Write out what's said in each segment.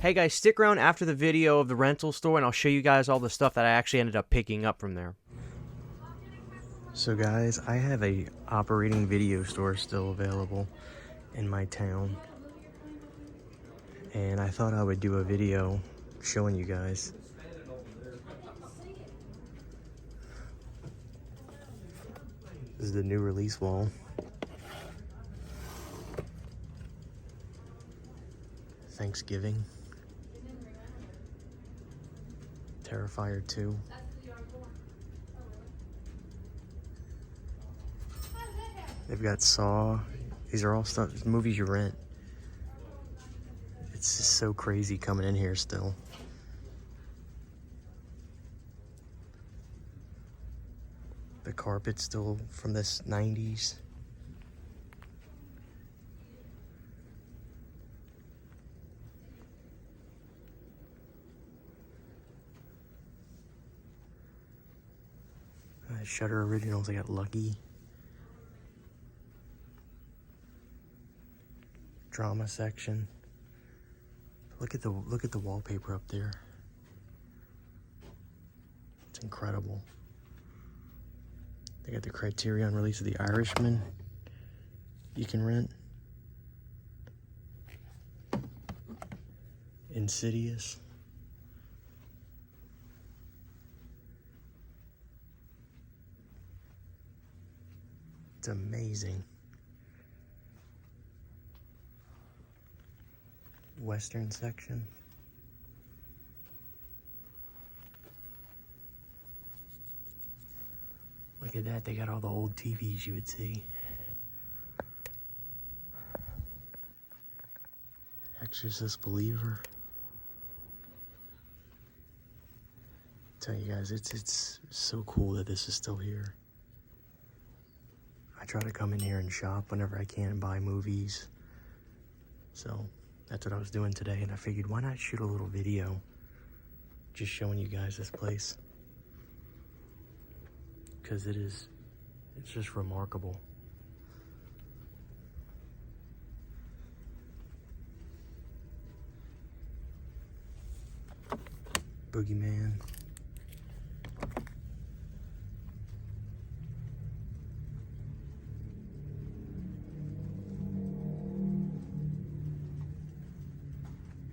Hey guys, stick around after the video of the rental store and I'll show you guys all the stuff that I actually ended up picking up from there. So guys, I have a operating video store still available in my town. And I thought I would do a video showing you guys. This is the new release wall. Thanksgiving. Terrifier 2. They've got Saw. These are all stuff, movies you rent. It's just so crazy coming in here still. The carpet's still from this 90s. Shutter Originals, I got Lucky. Drama section. Look at the wallpaper up there. It's incredible. They got the Criterion release of The Irishman you can rent. Insidious. It's amazing. Western section. Look at that, they got all the old TVs you would see. Exorcist Believer. I tell you guys, it's so cool that this is still here. I try to come in here and shop whenever I can and buy movies. So that's what I was doing today, and I figured why not shoot a little video just showing you guys this place. Because it's just remarkable. Boogeyman.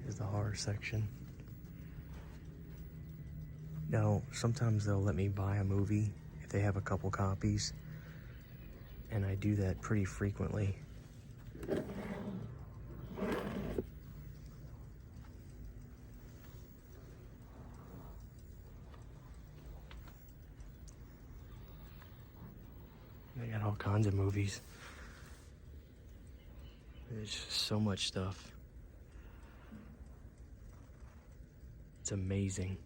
Here's the horror section. Now, sometimes they'll let me buy a movie if they have a couple copies, and I do that pretty frequently. They got all kinds of movies. There's just so much stuff. It's amazing.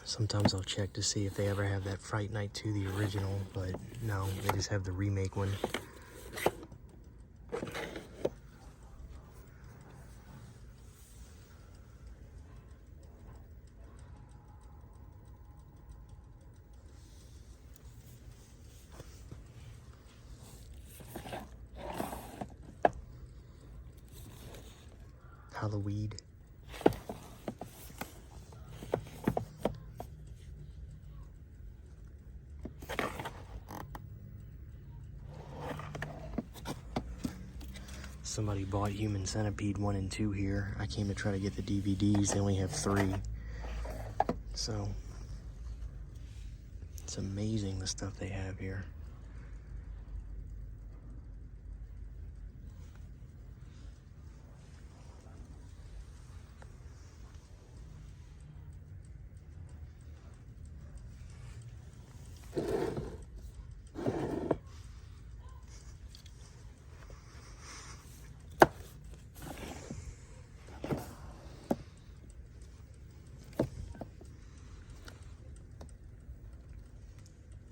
Sometimes I'll check to see if they ever have that Fright Night 2, the original, but no, they just have the remake one. Halloween. Somebody bought Human Centipede 1 and 2 here. I came to try to get the DVDs. They only have 3. So, it's amazing the stuff they have here.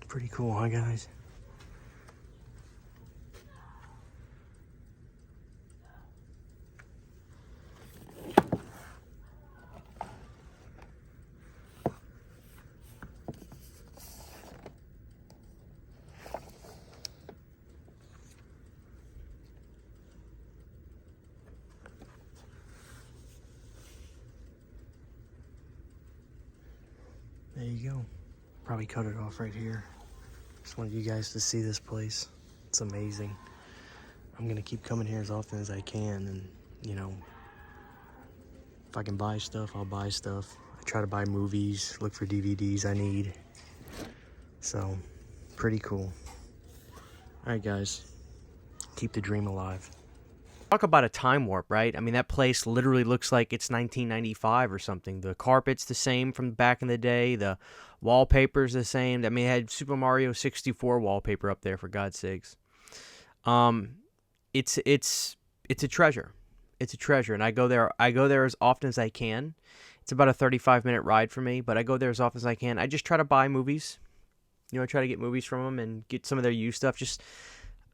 Pretty cool, huh, guys? There you go. Probably cut it off right here. Just wanted you guys to see this place. It's amazing. I'm gonna keep coming here as often as I can, and you know, if I can buy stuff, I'll buy stuff. I try to buy movies, look for DVDs I need. So, pretty cool. Alright guys, keep the dream alive. Talk about a time warp, right? I mean, that place literally looks like it's 1995 or something. The carpet's the same from back in the day. The wallpaper's the same. I mean, it had Super Mario 64 wallpaper up there, for God's sakes. It's a treasure. It's a treasure, and I go there as often as I can. It's about a 35-minute ride for me, but I go there as often as I can. I just try to buy movies. You know, I try to get movies from them and get some of their used stuff. Just,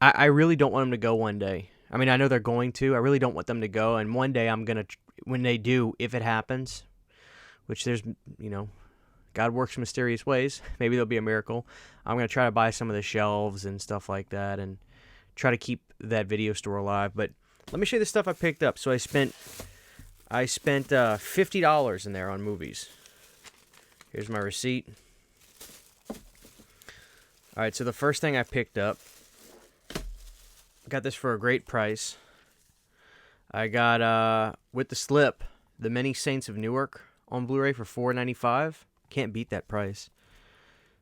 I really don't want them to go one day. I mean, I know they're going to. I really don't want them to go. And one day I'm going to, when they do, if it happens, which there's, you know, God works in mysterious ways. Maybe there'll be a miracle. I'm going to try to buy some of the shelves and stuff like that and try to keep that video store alive. But let me show you the stuff I picked up. So I spent $50 in there on movies. Here's my receipt. All right, so the first thing I picked up, got this for a great price. I got, with the slip, The Many Saints of Newark on Blu-ray for $4.95. Can't beat that price.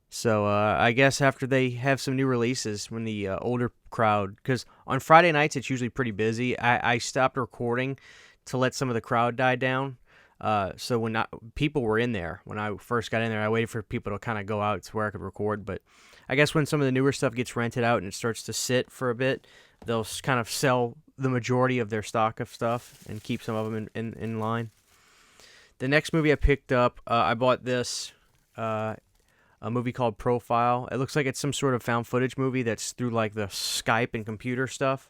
So, I guess after they have some new releases, when the older crowd, because on Friday nights it's usually pretty busy, I stopped recording to let some of the crowd die down. So when people were in there, when I first got in there, I waited for people to kind of go out to where I could record. But I guess when some of the newer stuff gets rented out and it starts to sit for a bit, they'll kind of sell the majority of their stock of stuff and keep some of them in line. The next movie I picked up, I bought this, a movie called Profile. It looks like it's some sort of found footage movie that's through like the Skype and computer stuff,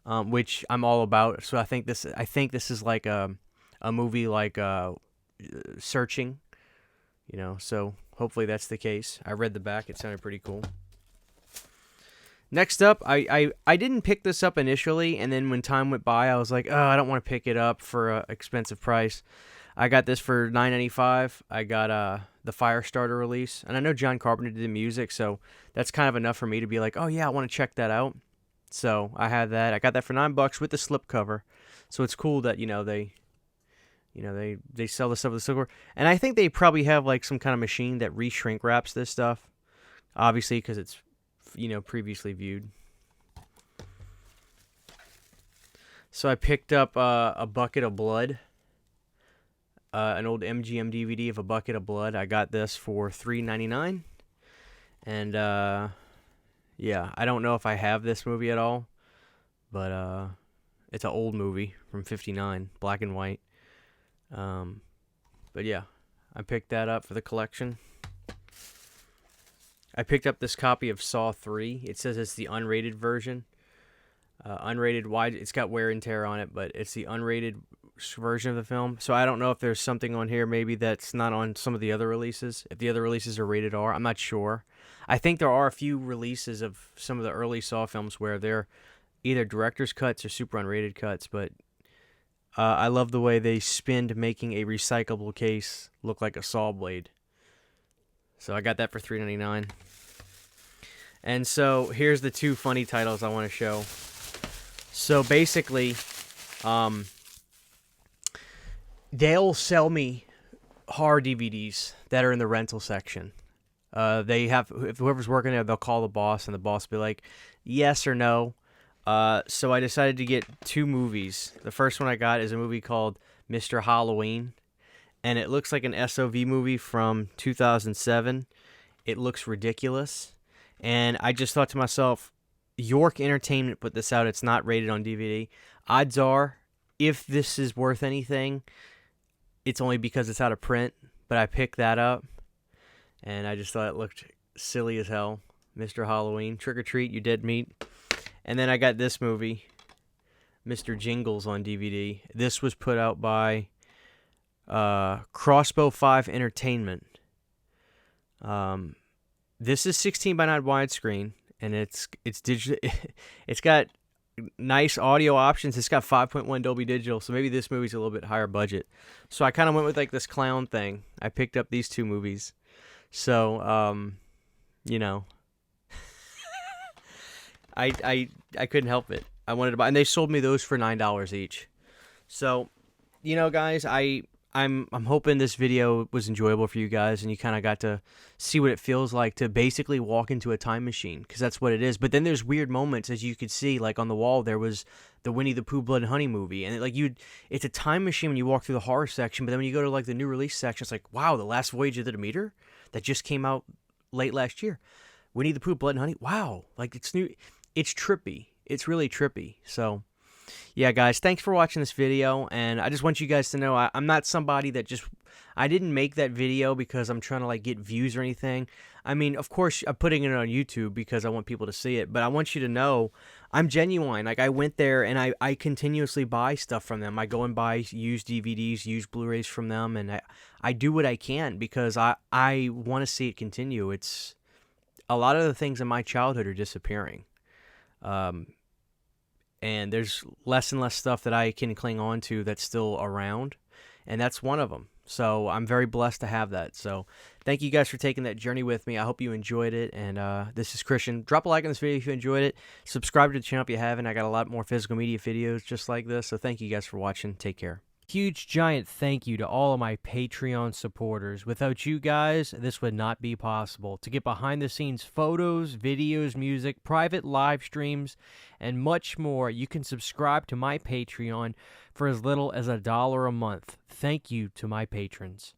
which I'm all about. So I think this is like a movie like Searching, you know. So hopefully that's the case. I read the back; it sounded pretty cool. Next up, I didn't pick this up initially, and then when time went by, I was like, oh, I don't want to pick it up for an expensive price. I got this for $9.95. I got the Firestarter release, and I know John Carpenter did the music, so that's kind of enough for me to be like, oh yeah, I want to check that out. So I had that. I got that for $9 with the slipcover. So it's cool that they sell the stuff with the slipcover, and I think they probably have like some kind of machine that re-shrink wraps this stuff, obviously because it's previously viewed. So I picked up a Bucket of Blood. An old MGM DVD of A Bucket of Blood. I got this for $3.99. And, yeah, I don't know if I have this movie at all. But, it's an old movie from '59, black and white. But, yeah, I picked that up for the collection. I picked up this copy of Saw 3. It says it's the unrated version. Unrated wide. It's got wear and tear on it, but it's the unrated version of the film. So I don't know if there's something on here maybe that's not on some of the other releases. If the other releases are rated R, I'm not sure. I think there are a few releases of some of the early Saw films where they're either director's cuts or super unrated cuts, but I love the way they spinned making a recyclable case look like a saw blade. So I got that for $3.99. And so here's the two funny titles I want to show. So basically, they'll sell me horror DVDs that are in the rental section. They have, if whoever's working there, they'll call the boss, and the boss will be like, yes or no. So I decided to get two movies. The first one I got is a movie called Mr. Halloween, and it looks like an SOV movie from 2007. It looks ridiculous, and I just thought to myself, York Entertainment put this out. It's not rated on DVD. Odds are, if this is worth anything, it's only because it's out of print, but I picked that up, and I just thought it looked silly as hell. Mr. Halloween, Trick or Treat, You Dead Meat. And then I got this movie, Mr. Jingles, on DVD. This was put out by Crossbow 5 Entertainment. This is 16:9 widescreen, and it's digital. It's got nice audio options. It's got 5.1 Dolby Digital, so maybe this movie's a little bit higher budget. So I kind of went with like this clown thing. I picked up these two movies. So, you know, I couldn't help it. I wanted to buy, and they sold me those for $9 each. So, you know, guys, I'm hoping this video was enjoyable for you guys, and you kind of got to see what it feels like to basically walk into a time machine, because that's what it is. But then there's weird moments, as you could see, like on the wall there was the Winnie the Pooh Blood and Honey movie, and it's a time machine when you walk through the horror section. But then when you go to like the new release section, it's like, wow, The Last Voyage of the Demeter that just came out late last year. Winnie the Pooh Blood and Honey, wow, like it's new. It's trippy. It's really trippy. So, yeah, guys, thanks for watching this video, and I just want you guys to know I'm not somebody that just... I didn't make that video because I'm trying to, like, get views or anything. I mean, of course, I'm putting it on YouTube because I want people to see it, but I want you to know I'm genuine. Like, I went there, and I continuously buy stuff from them. I go and buy used DVDs, used Blu-rays from them, and I do what I can because I want to see it continue. It's... A lot of the things in my childhood are disappearing. And there's less and less stuff that I can cling on to that's still around, and that's one of them. So I'm very blessed to have that. So thank you guys for taking that journey with me. I hope you enjoyed it, and this is Christian. Drop a like on this video if you enjoyed it. Subscribe to the channel if you haven't. I got a lot more physical media videos just like this, so thank you guys for watching. Take care. Huge giant thank you to all of my Patreon supporters. Without you guys, this would not be possible. To get behind the scenes photos, videos, music, private live streams, and much more, you can subscribe to my Patreon for as little as $1 a month. Thank you to my patrons.